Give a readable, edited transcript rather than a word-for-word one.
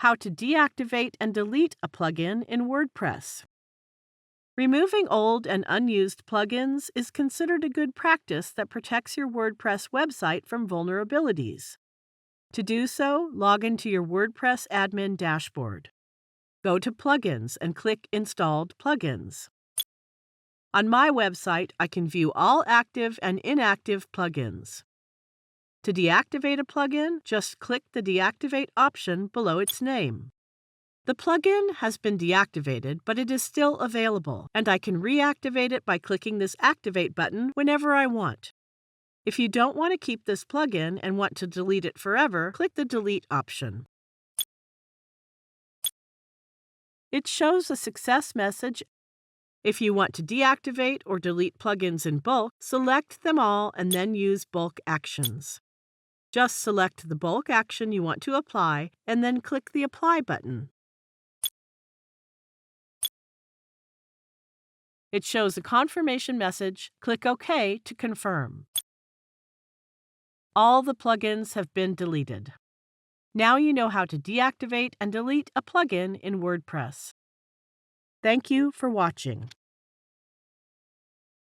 How to deactivate and delete a plugin in WordPress. Removing old and unused plugins is considered a good practice that protects your WordPress website from vulnerabilities. To do so, log into your WordPress admin dashboard. Go to Plugins and click Installed Plugins. On my website, I can view all active and inactive plugins. To deactivate a plugin, just click the Deactivate option below its name. The plugin has been deactivated, but it is still available, and I can reactivate it by clicking this Activate button whenever I want. If you don't want to keep this plugin and want to delete it forever, click the Delete option. It shows a success message. If you want to deactivate or delete plugins in bulk, select them all and then use Bulk Actions. Just select the bulk action you want to apply and then click the Apply button. It shows a confirmation message. Click OK to confirm. All the plugins have been deleted. Now you know how to deactivate and delete a plugin in WordPress. Thank you for watching.